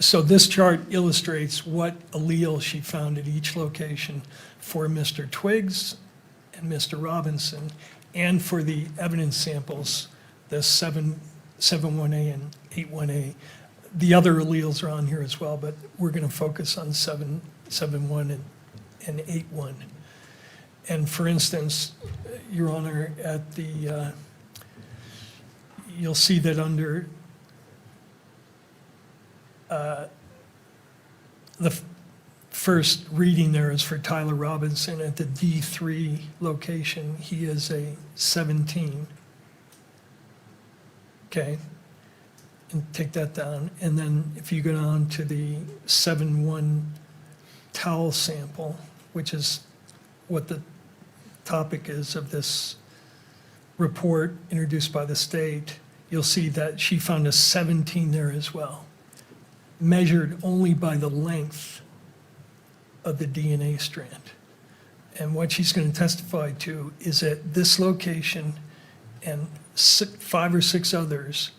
So this chart illustrates what allele she found at each location for Mr. Twiggs and Mr. Robinson, and for the evidence samples, the 71A and 81A. The other alleles are on here as well, but we're going to focus on 71 and 81. And for instance, Your Honor, at the, you'll see that under the first reading there is for Tyler Robinson at the D3 location. He is a 17. Okay, and take that down. And then if you go down to the 7-1 towel sample, which is what the topic is of this report introduced by the state, you'll see that she found a 17 there as well, measured only by the length of the DNA strand. And what she's going to testify to is at this location and 5 or 6 others,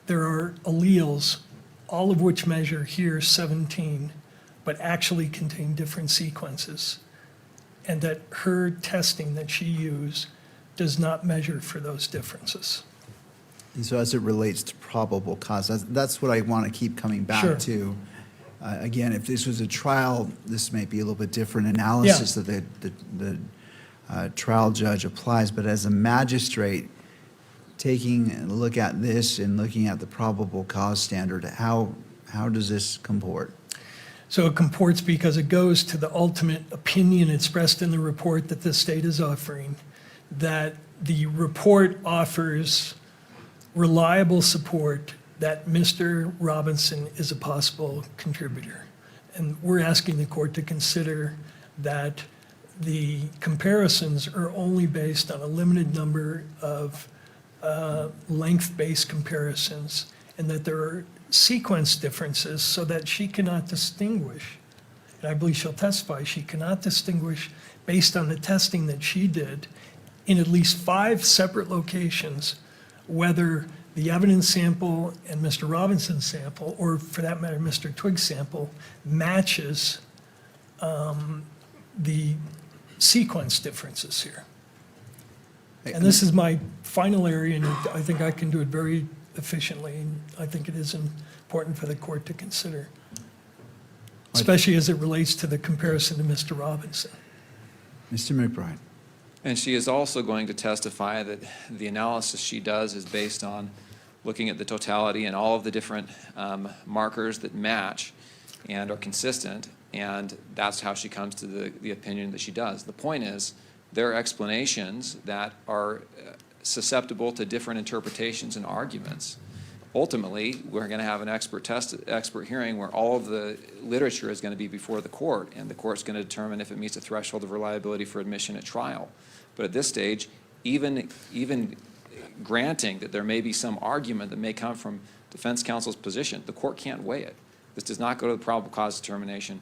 there are alleles, all of which measure here 17, but actually contain different sequences. And that her testing that she used does not measure for those differences. And so as it relates to probable cause, that's what I want to keep coming back Sure. to. Again, if this was a trial, this may be a little bit different analysis that the trial judge applies. But as a magistrate, taking a look at this and looking at the probable cause standard, how does this comport? So it comports because it goes to the ultimate opinion expressed in the report that the state is offering, that the report offers reliable support that Mr. Robinson is a possible contributor. And we're asking the court to consider that the comparisons are only based on a limited number of length-based comparisons, and that there are sequence differences so that she cannot distinguish, and I believe she'll testify, she cannot distinguish based on the testing that she did in at least 5 separate locations, whether the evidence sample and Mr. Robinson's sample, or for that matter, Mr. Twiggs' sample, matches the sequence differences here. And this is my final area, and I think I can do it very efficiently, and I think it is important for the court to consider, especially as it relates to the comparison to Mr. Robinson. Mr. McBride. And she is also going to testify that the analysis she does is based on looking at the totality and all of the different markers that match and are consistent, and that's how she comes to the opinion that she does. The point is, there are explanations that are susceptible to different interpretations and arguments. Ultimately, we're going to have an expert hearing where all of the literature is going to be before the court, and the court's going to determine if it meets the threshold of reliability for admission at trial. But at this stage, even granting that there may be some argument that may come from defense counsel's position, the court can't weigh it. This does not go to the probable cause determination,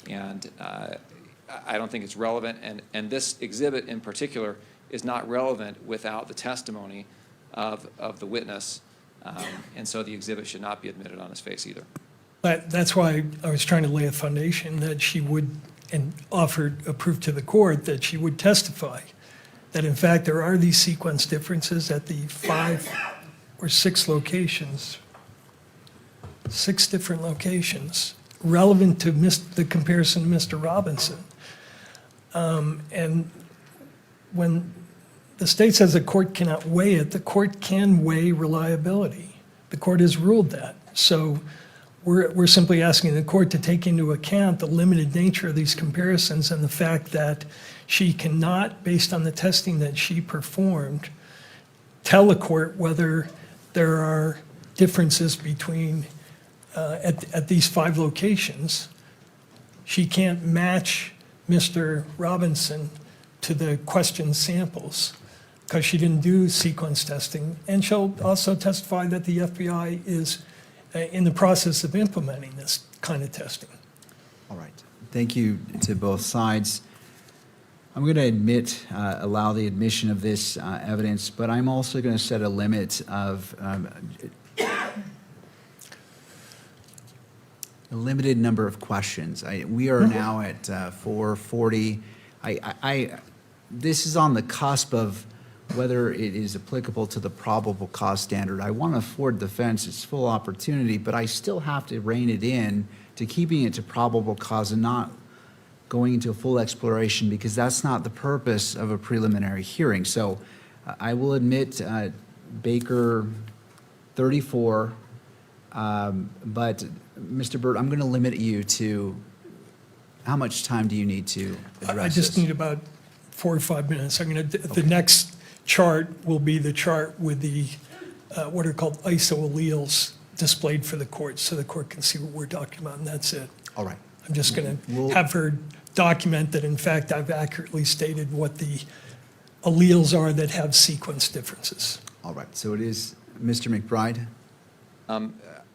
and I don't think it's relevant. And this exhibit in particular is not relevant without the testimony of the witness, and so the exhibit should not be admitted on its face either. That's why I was trying to lay a foundation that she would, and offered a proof to the court that she would testify that in fact there are these sequence differences at the 5 or 6 locations, 6 different locations, relevant to the comparison to Mr. Robinson. And when the state says the court cannot weigh it, the court can weigh reliability. The court has ruled that. So we're simply asking the court to take into account the limited nature of these comparisons and the fact that she cannot, based on the testing that she performed, tell the court whether there are differences between, at these 5 locations. She can't match Mr. Robinson to the question samples because she didn't do sequence testing. And she'll also testify that the FBI is in the process of implementing this kind of testing. All right. Thank you to both sides. I'm going to allow the admission of this evidence, but I'm also going to set a limit of a limited number of questions. We are now at 4:40. This is on the cusp of whether it is applicable to the probable cause standard. I want to afford defense its full opportunity, but I still have to rein it in to keeping it to probable cause and not going into a full exploration, because that's not the purpose of a preliminary hearing. So I will admit Baker 34, but Mr. Burt, I'm going to limit you to how much time do you need to address I just this? need about 4 or 5 minutes. The next chart will be the chart with the, what are called isoalleles displayed for the court, so the court can see what we're talking about, and that's it. All right. I'm just going We'll- to have her document that, in fact, I've accurately stated what the alleles are that have sequence differences. All right. So it is Mr. McBride.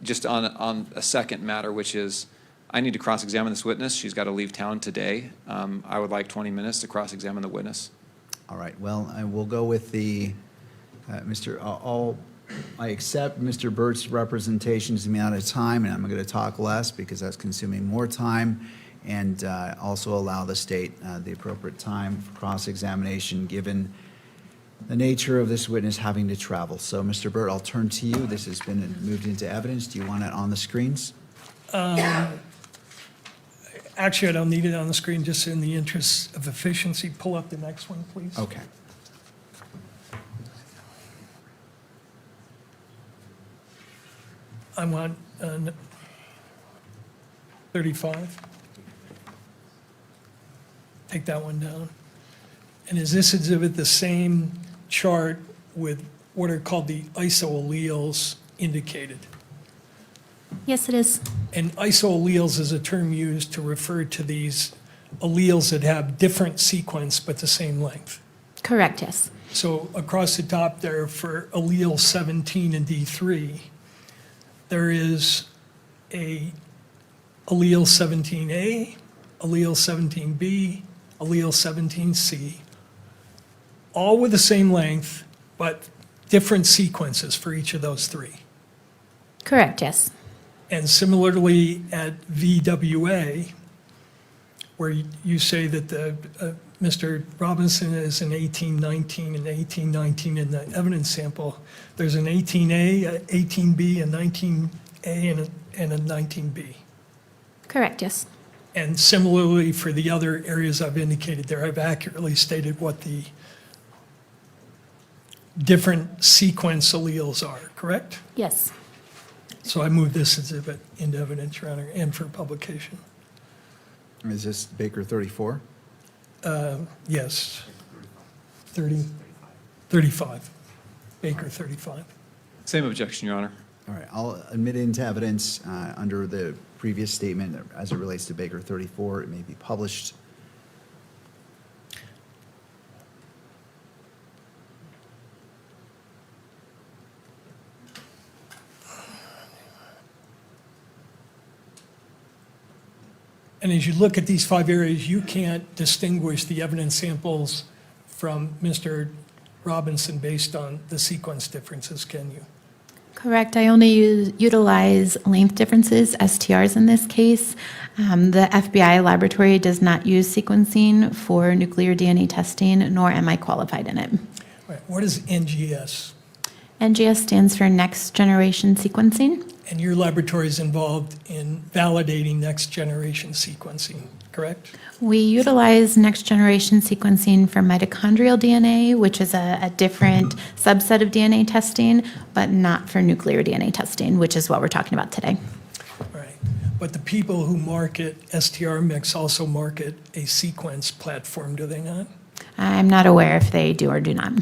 Just on a second matter, which is, I need to cross-examine this witness. She's got to leave town today. I would like 20 minutes to cross-examine the witness. All right. Well, I will go with the I accept Mr. Burt's representations the amount of time, and I'm going to talk less because that's consuming more time, and also allow the state the appropriate time for cross-examination given the nature of this witness having to travel. So, Mr. Burt, I'll turn to you. This has been moved into evidence. Do you want it on the screens? Actually, I don't need it on the screen, just in the interest of efficiency. Pull up the next one, please. Okay. I want 35. Take that one down. And is this exhibit the same chart with what are called the isoalleles indicated? Yes, it is. And isoalleles is a term used to refer to these alleles that have different sequence but the same length. Correct, yes. So across the top there for allele 17 and D3, there is a allele 17A, allele 17B, allele 17C, all with the same length, but different sequences for each of those three. Correct, yes. And similarly at VWA, where you say that Mr. Robinson is an 1819 and 1819 in the evidence sample, there's an 18A, a 18B, a 19A, and a 19B. Correct, yes. And similarly for the other areas I've indicated there, I've accurately stated what the different sequence alleles are, correct? Yes. So I move this exhibit into evidence, Your Honor, and for publication. Is this Baker 34? Yes. 35. Baker 35. Same objection, Your Honor. All right, I'll admit it into evidence under the previous statement as it relates to Baker 34. It may be published. And as you look at these 5 areas, you can't distinguish the evidence samples from Mr. Robinson based on the sequence differences, can you? Correct. I only utilize length differences, STRs in this case. The FBI laboratory does not use sequencing for nuclear DNA testing, nor am I qualified in it. Right. What is NGS? NGS stands for Next Generation Sequencing. And your laboratory is involved in validating next generation sequencing, correct? We utilize next generation sequencing for mitochondrial DNA, which is a different subset of DNA testing, but not for nuclear DNA testing, which is what we're talking about today. Right. But the people who market STR Mix also market a sequence platform, do they not? I'm not aware if they do or do not.